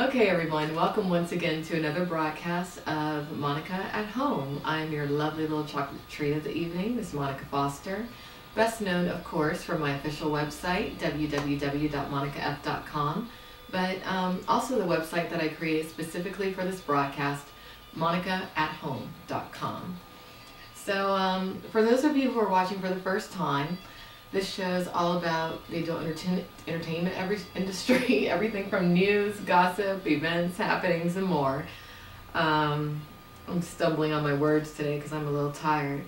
Okay everyone, welcome once again to another broadcast of Monica at Home. I'm your lovely little chocolate treat of the evening, Miss Monica Foster. Best known, of course, from my official website, www.monicaf.com, but also the website that I created specifically for this broadcast, monicaathome.com. So for those of you who are watching for the first time, this show is all about the adult entertainment industry, everything from news, gossip, events, happenings, and more. I'm stumbling on my words today because I'm a little tired.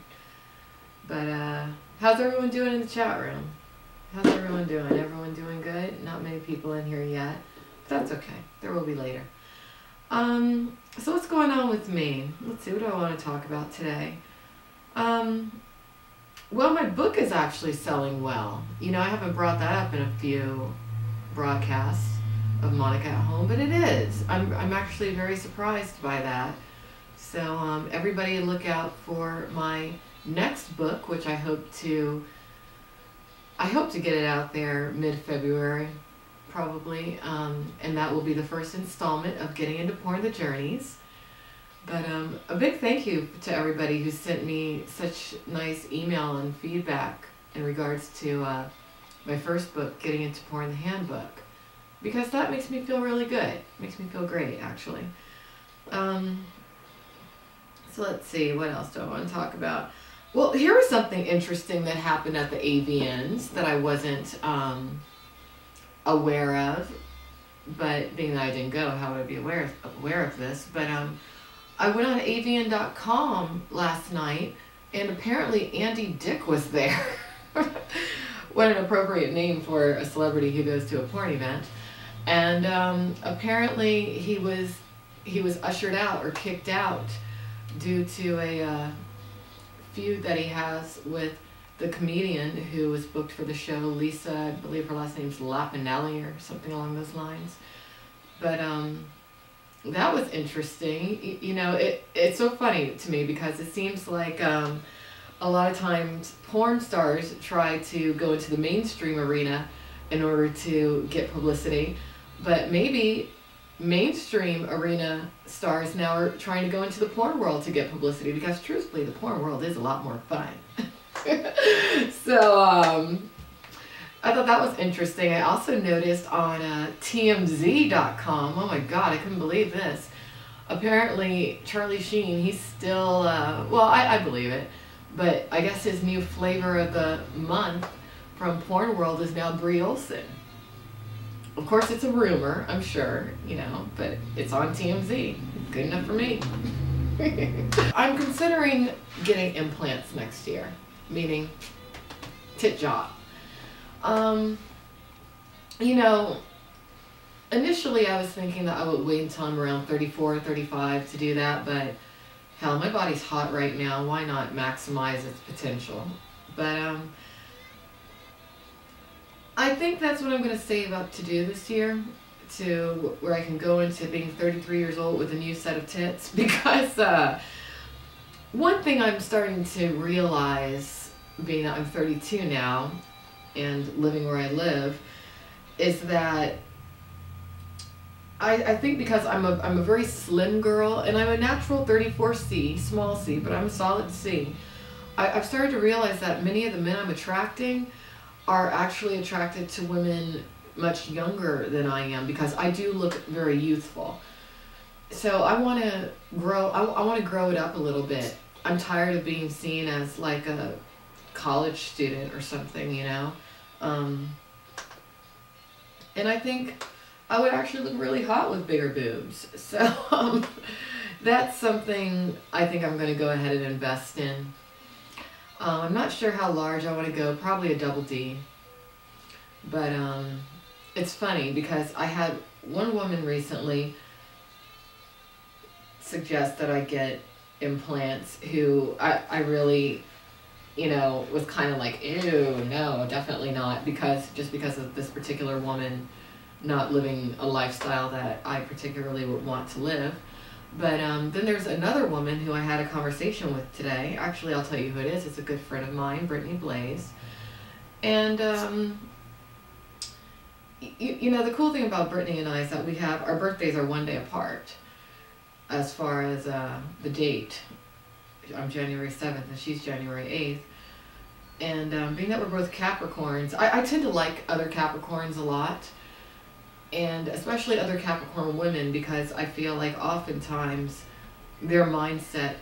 But how's everyone doing in the chat room? How's everyone doing? Everyone doing good? Not many people in here yet. But that's okay. There will be later. So what's going on with me? Let's see, what do I want to talk about today? Well, my book is actually selling well. You know, I haven't brought that up in a few broadcasts of Monica at Home, but it is. I'm actually very surprised by that. So everybody look out for my next book, which I hope to get it out there mid-February, probably, and that will be the first installment of Getting Into Porn: The Journeys. But a big thank you to everybody who sent me such nice email and feedback in regards to my first book, Getting Into Porn: The Handbook, because that makes me feel really good. It makes me feel great, actually. So let's see, what else do I want to talk about? Well, here was something interesting that happened at the AVNs that I wasn't aware of, but being that I didn't go, how would I be aware of this? But I went on avn.com last night, and apparently Andy Dick was there. What an appropriate name for a celebrity who goes to a porn event. And apparently he was ushered out or kicked out due to a feud that he has with the comedian who was booked for the show, Lisa, I believe her last name's Lapinelli or something along those lines. But that was interesting. You know, it's so funny to me because it seems like a lot of times porn stars try to go into the mainstream arena in order to get publicity, but maybe mainstream arena stars now are trying to go into the porn world to get publicity, because truthfully the porn world is a lot more fun. So I thought that was interesting. I also noticed on TMZ.com, oh my god, I couldn't believe this. Apparently, Charlie Sheen, he's still, well, I believe it, but I guess his new flavor of the month from Porn World is now Bree Olson. Of course, it's a rumor, I'm sure, you know, but it's on TMZ. Good enough for me. I'm considering getting implants next year, meaning tit job. You know, initially I was thinking that I would wait until I'm around 34 or 35 to do that, but hell, my body's hot right now. Why not maximize its potential? But I think that's what I'm going to save up to do this year, to where I can go into being 33 years old with a new set of tits, because one thing I'm starting to realize, being that I'm 32 now, and living where I live, is that I think because I'm a very slim girl, and I'm a natural 34C, small c, but I'm a solid C, I've started to realize that many of the men I'm attracting are actually attracted to women much younger than I am, because I do look very youthful. So I want to grow, I want to grow it up a little bit. I'm tired of being seen as like a college student or something, you know. And I think I would actually look really hot with bigger boobs. So that's something I think I'm going to go ahead and invest in. I'm not sure how large I want to go, probably a double D. But it's funny because I had one woman recently suggest that I get implants who I really, you know, was kind of like, ew, no, definitely not, because of this particular woman not living a lifestyle that I particularly would want to live. But then there's another woman who I had a conversation with today. Actually, I'll tell you who it is. It's a good friend of mine, Brittany Blaze. And, you know, the cool thing about Brittany and I is that we have, our birthdays are one day apart as far as the date. I'm January 7th and she's January 8th. And being that we're both Capricorns, I tend to like other Capricorns a lot. And especially other Capricorn women, because I feel like oftentimes their mindset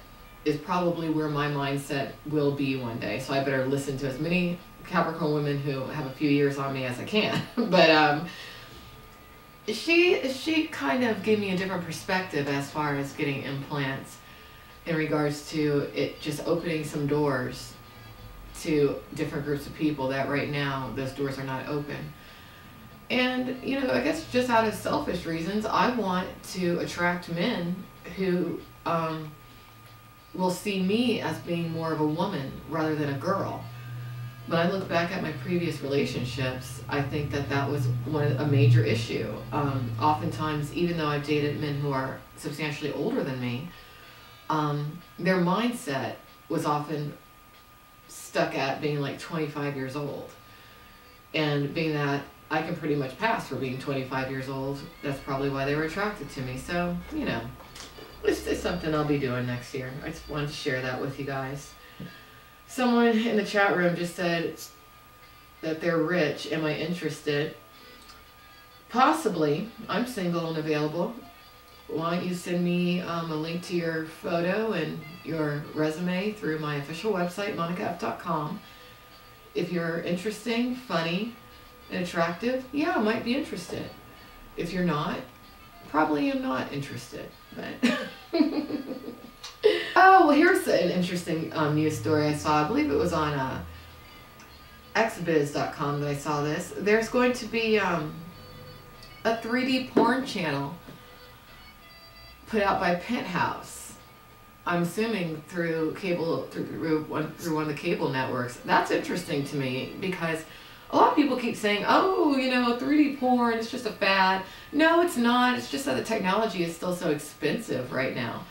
is probably where my mindset will be one day. So I better listen to as many Capricorn women who have a few years on me as I can. But she kind of gave me a different perspective as far as getting implants in regards to it just opening some doors to different groups of people that right now those doors are not open. And, you know, I guess just out of selfish reasons, I want to attract men who will see me as being more of a woman rather than a girl. When I look back at my previous relationships, I think that that was a major issue. Oftentimes, even though I've dated men who are substantially older than me, their mindset was often stuck at being like 25 years old. And being that I can pretty much pass for being 25 years old, that's probably why they were attracted to me. So, you know, it's something I'll be doing next year. I just wanted to share that with you guys. Someone in the chat room just said that they're rich. Am I interested? Possibly. I'm single and available. Why don't you send me a link to your photo and your resume through my official website, monicaF.com. If you're interesting, funny, and attractive, yeah, I might be interested. If you're not, probably am not interested. But oh, well, here's an interesting news story I saw. I believe it was on Xbiz.com that I saw this. There's going to be a 3D porn channel put out by Penthouse. I'm assuming through cable, through one of the cable networks. That's interesting to me because a lot of people keep saying, oh, you know, 3D porn is just a fad. No, it's not. It's just that the technology is still so expensive right now.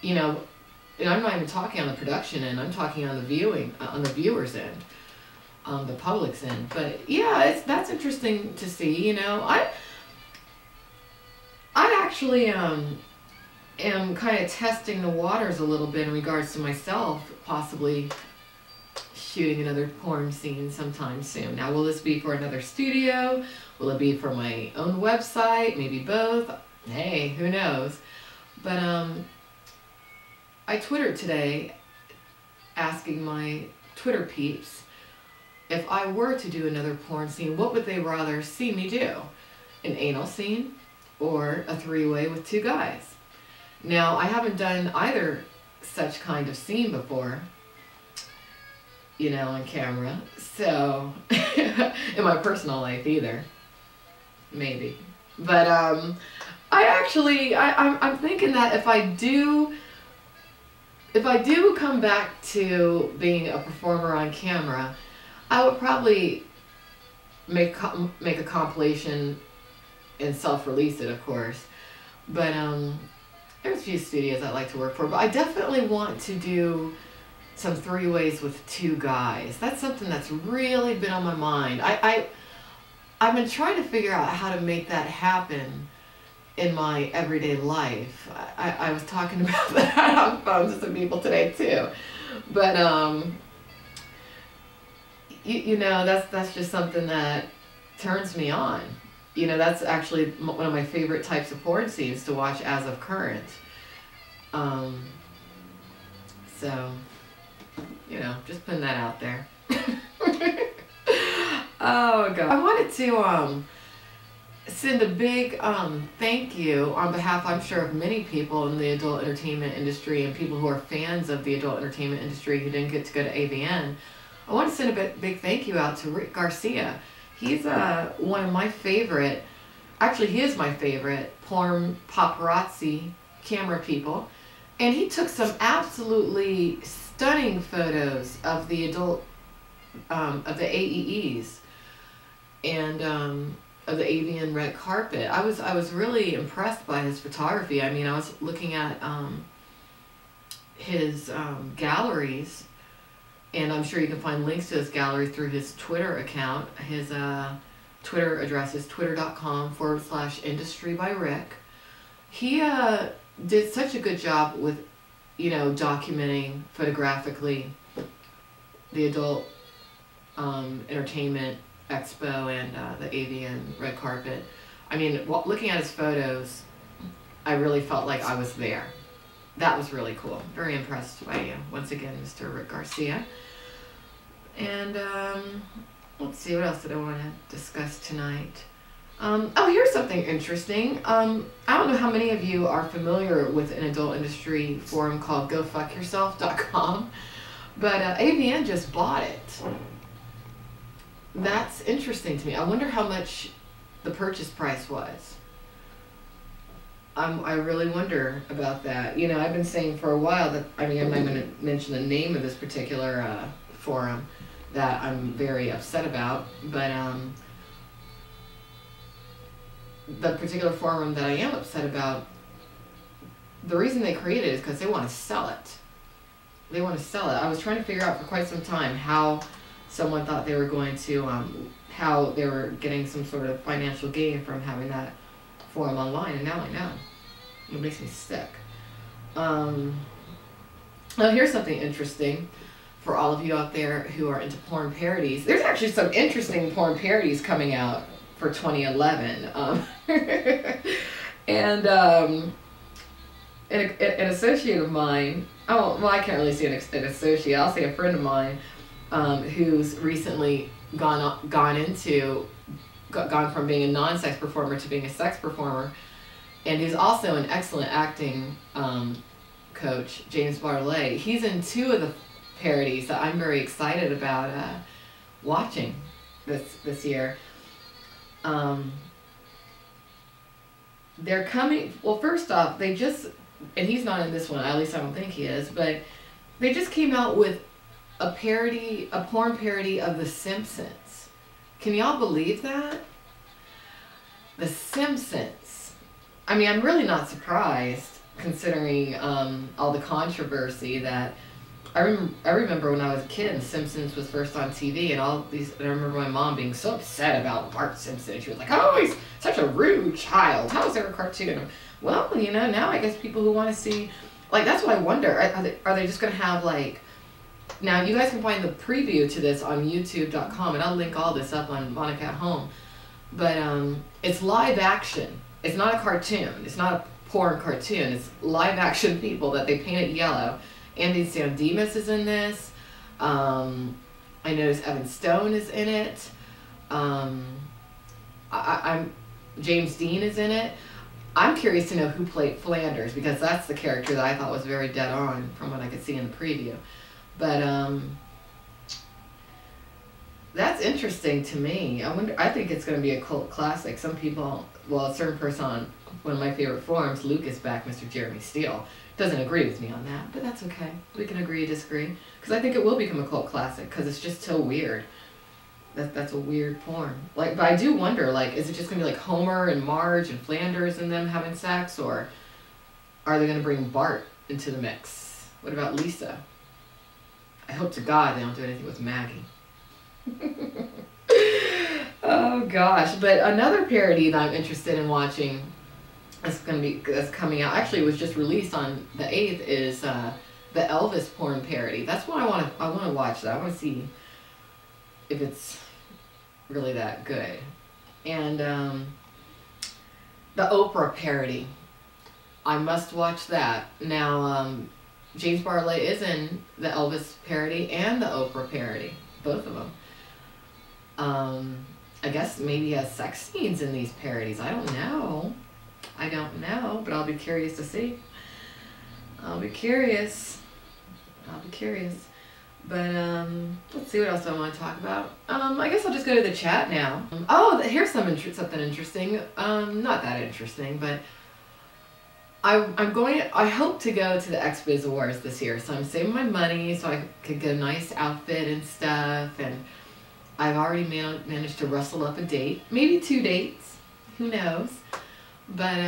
You know, and I'm not even talking on the production end. I'm talking on the viewers end, the public's end. But yeah, that's interesting to see. You know, I actually am kind of testing the waters a little bit in regards to myself, possibly shooting another porn scene sometime soon. Now, will this be for another studio? Will it be for my own website? Maybe both? Hey, who knows? But I Twittered today asking my Twitter peeps if I were to do another porn scene, what would they rather see me do? An anal scene or a three-way with two guys? Now, I haven't done either such kind of scene before, you know, on camera. So, in my personal life either. Maybe. But, I'm thinking that if I do come back to being a performer on camera, I would probably make a compilation and self-release it, of course. But, there's a few studios I like to work for, but I definitely want to do some three-ways with two guys. That's something that's really been on my mind. I've been trying to figure out how to make that happen in my everyday life. I was talking about that on the phone to some people today too. But you know, that's just something that turns me on. You know, that's actually one of my favorite types of porn scenes to watch as of current. So, you know, just putting that out there. Oh, God. I wanted to send a big thank you on behalf, I'm sure, of many people in the adult entertainment industry and people who are fans of the adult entertainment industry who didn't get to go to AVN. I want to send a big thank you out to Rick Garcia. He's one of my favorite, actually he is my favorite porn paparazzi camera people. And he took some absolutely stunning photos of the adult, of the AEEs and of the AVN red carpet. I was really impressed by his photography. I mean, I was looking at his galleries, and I'm sure you can find links to his gallery through his Twitter account. His Twitter address is twitter.com/industry by Rick. He did such a good job with, you know, documenting photographically the adult entertainment expo and the avian red carpet. I mean, looking at his photos, I really felt like I was there. That was really cool. Very impressed by you. Once again, Mr. Rick Garcia. And let's see, what else did I want to discuss tonight? Oh, here's something interesting. I don't know how many of you are familiar with an adult industry forum called GoFuckYourself.com, but AVN just bought it. That's interesting to me. I wonder how much the purchase price was. I really wonder about that. You know, I've been saying for a while that, I mean, I'm not going to mention the name of this particular forum that I'm very upset about, but the particular forum that I am upset about, the reason they created it is because they want to sell it. They want to sell it. I was trying to figure out for quite some time how someone thought they were going to, how they were getting some sort of financial gain from having that forum online, and now I know. It makes me sick. Now here's something interesting for all of you out there who are into porn parodies. There's actually some interesting porn parodies coming out for 2011. And an associate of mine, oh, well, I can't really say an associate, I'll say a friend of mine, who's recently gone from being a non-sex performer to being a sex performer, and he's also an excellent acting coach, James Bartlett. He's in 2 of the parodies that I'm very excited about watching this year. They're coming, well, first off, they just, and he's not in this one, at least I don't think he is, but they just came out with a parody, a porn parody of The Simpsons. Can y'all believe that? The Simpsons. I mean, I'm really not surprised considering all the controversy that I remember when I was a kid and Simpsons was first on TV, and all these, and I remember my mom being so upset about Bart Simpson. She was like, oh, he's such a rude child. How is there a cartoon? Well, you know, now I guess people who want to see, like, that's what I wonder. Are they just going to have, like, now you guys can find the preview to this on youtube.com, and I'll link all this up on Monica at Home. But it's live action. It's not a cartoon. It's not a porn cartoon. It's live action people that they painted yellow. Andy Sandemus is in this. I noticed Evan Stone is in it. James Dean is in it. I'm curious to know who played Flanders, because that's the character that I thought was very dead on from what I could see in the preview. But that's interesting to me. I think it's going to be a cult classic. Some people, well, a certain person on one of my favorite forums, Lucas back, Mr. Jeremy Steele, doesn't agree with me on that, but that's okay. We can agree to disagree, because I think it will become a cult classic, because it's just so weird. That's a weird porn. Like, but I do wonder, like, is it just gonna be like Homer and Marge and Flanders and them having sex, or are they gonna bring Bart into the mix? What about Lisa? I hope to God they don't do anything with Maggie. Oh gosh! But another parody that I'm interested in watching, that's coming out. Actually, it was just released on the 8th. Is the Elvis porn parody? That's what I want to watch. That I want to see if it's really that good. And the Oprah parody, I must watch that. Now, James Bartlett is in the Elvis parody and the Oprah parody, both of them. I guess maybe he has sex scenes in these parodies. I don't know, but I'll be curious to see. I'll be curious. But let's see what else I want to talk about. I guess I'll just go to the chat now. Oh, here's something interesting. Not that interesting, but I hope to go to the Xbiz Awards this year. So I'm saving my money so I could get a nice outfit and stuff. And I've already managed to rustle up a date, maybe 2 dates, who knows. But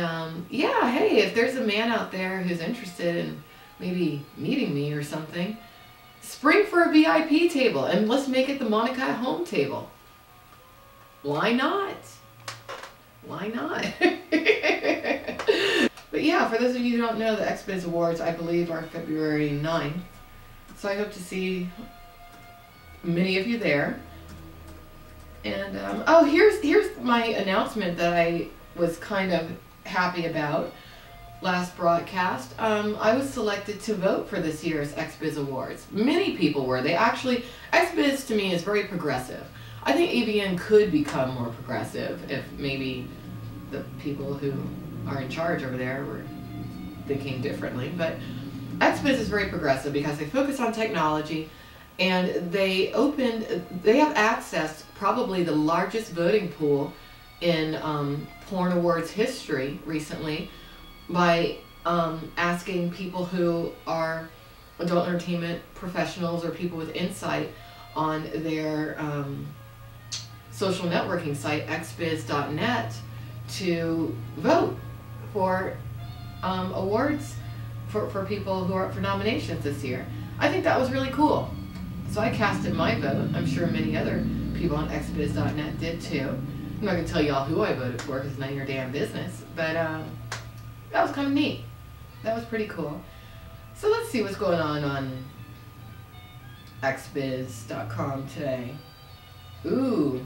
yeah, hey, if there's a man out there who's interested in maybe meeting me or something, spring for a VIP table, and let's make it the Monica at Home table. Why not? Why not? But yeah, for those of you who don't know, the Xbiz Awards, I believe, are February 9th. So I hope to see many of you there. And, oh, here's my announcement that I was kind of happy about last broadcast. I was selected to vote for this year's Xbiz Awards. Many people were. They actually, Xbiz to me is very progressive. I think AVN could become more progressive if maybe the people who are in charge over there were thinking differently. But Xbiz is very progressive because they focus on technology, and they have accessed probably the largest voting pool in porn awards history recently by asking people who are adult entertainment professionals or people with insight on their social networking site, xbiz.net, to vote for awards for people who are up for nominations this year. I think that was really cool. So I casted my vote. I'm sure many other people on xbiz.net did too. I'm not going to tell y'all who I voted for because it's none of your damn business. But that was kind of neat. That was pretty cool. So let's see what's going on xbiz.com today. Ooh,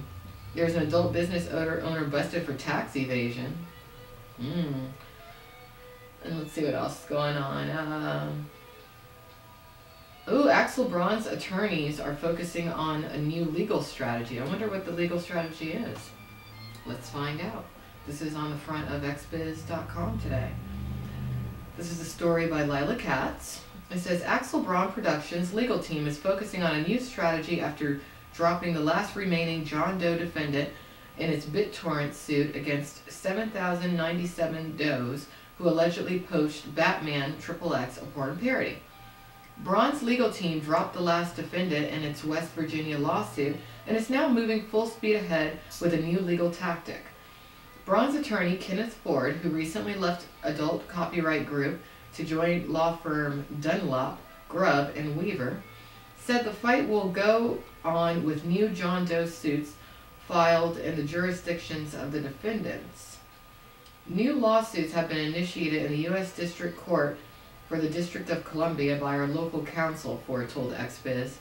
there's an adult business owner busted for tax evasion. And let's see what else is going on. Ooh, Axel Braun's attorneys are focusing on a new legal strategy. I wonder what the legal strategy is. Let's find out. This is on the front of xbiz.com today. This is a story by Lila Katz. It says, Axel Braun Productions' legal team is focusing on a new strategy after dropping the last remaining John Doe defendant in its BitTorrent suit against 7,097 does who allegedly poached Batman XXX, a porn parody. Braun's legal team dropped the last defendant in its West Virginia lawsuit and is now moving full speed ahead with a new legal tactic. Braun's attorney, Kenneth Ford, who recently left adult copyright group to join law firm Dunlop, Grubb, and Weaver, said the fight will go on with new John Doe suits filed in the jurisdictions of the defendants. New lawsuits have been initiated in the U.S. District Court for the District of Columbia by our local counsel, Ford told Xbiz.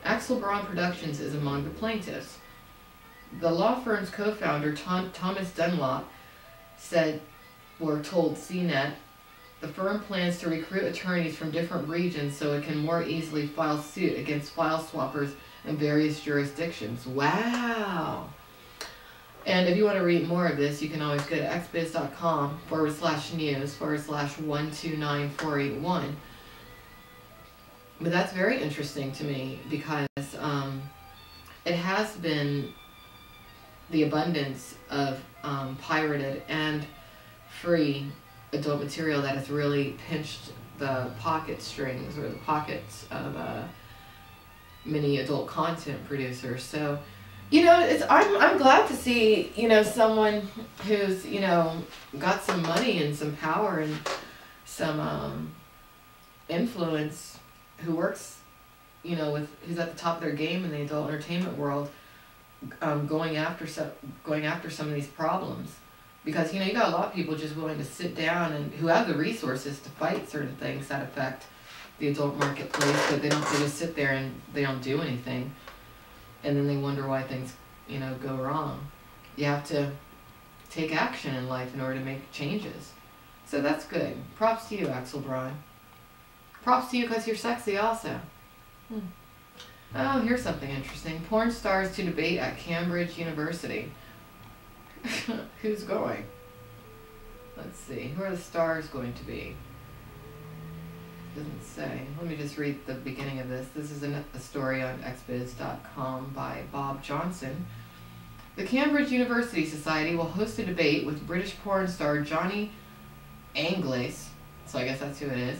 Axel Braun Productions is among the plaintiffs. The law firm's co-founder, Thomas Dunlop, told CNET, the firm plans to recruit attorneys from different regions so it can more easily file suit against file swappers in various jurisdictions. Wow! And if you want to read more of this, you can always go to xbiz.com/news/129481. But that's very interesting to me because it has been the abundance of pirated and free adult material that has really pinched the pocket strings or the pockets of many adult content producers. So, I'm glad to see, someone who's, got some money and some power and some influence, who works, who's at the top of their game in the adult entertainment world, going after some of these problems. Because, you got a lot of people just willing to sit down and who have the resources to fight certain things that affect the adult marketplace, but they just sit there and they don't do anything. And then they wonder why things, go wrong. You have to take action in life in order to make changes. So that's good. Props to you, Axel Braun. Props to you because you're sexy also. Oh, here's something interesting. Porn stars to debate at Cambridge University. Who's going? Let's see. Who are the stars going to be? Doesn't say. Let me just read the beginning of this. This is a story on xbiz.com by Bob Johnson. The Cambridge University Society will host a debate with British porn star Johnny Anglace, so I guess that's who it is,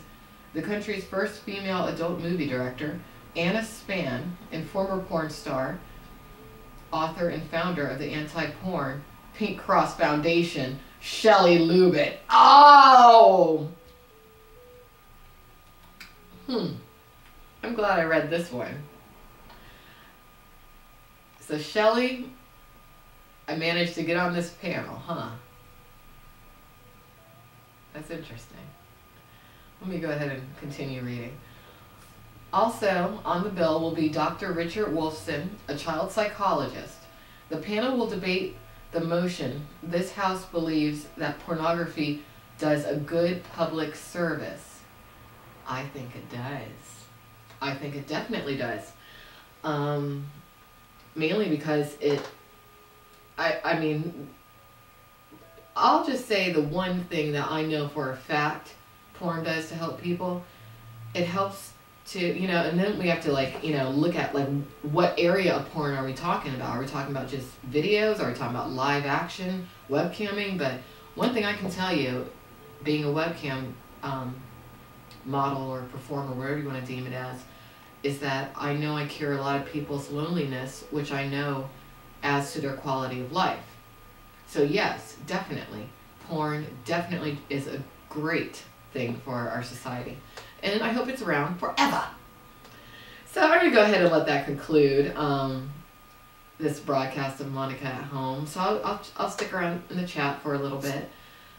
the country's first female adult movie director, Anna Span, and former porn star, author and founder of the anti-porn Pink Cross Foundation, Shelley Lubit. Oh! I'm glad I read this one. So Shelley I managed to get on this panel, huh? That's interesting. Let me go ahead and continue reading. Also on the bill will be Dr. Richard Wolfson, a child psychologist. The panel will debate the motion. This House believes that pornography does a good public service. I think it does. I think it definitely does. Mainly because I mean, I'll just say the one thing that I know for a fact porn does to help people. It helps to, you know, and then we have to, like, you know, look at, like, what area of porn are we talking about? Are we talking about just videos? Are we talking about live action, webcamming? But one thing I can tell you, being a webcam model or performer, whatever you want to deem it as, is that I know I cure a lot of people's loneliness, which I know adds to their quality of life. So yes, definitely, porn definitely is a great thing for our society. And I hope it's around forever. So I'm going to go ahead and let that conclude this broadcast of Monica at Home. So I'll stick around in the chat for a little bit.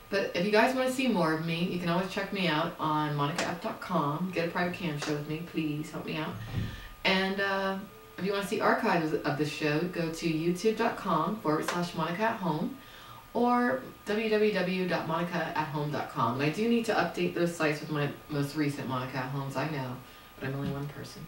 But if you guys want to see more of me, you can always check me out on monicaF.com. Get a private cam show with me. Please help me out. And if you want to see archives of the show, go to youtube.com/Monica at Home or www.monicaathome.com. And I do need to update those sites with my most recent Monica at Homes, I know, but I'm only one person.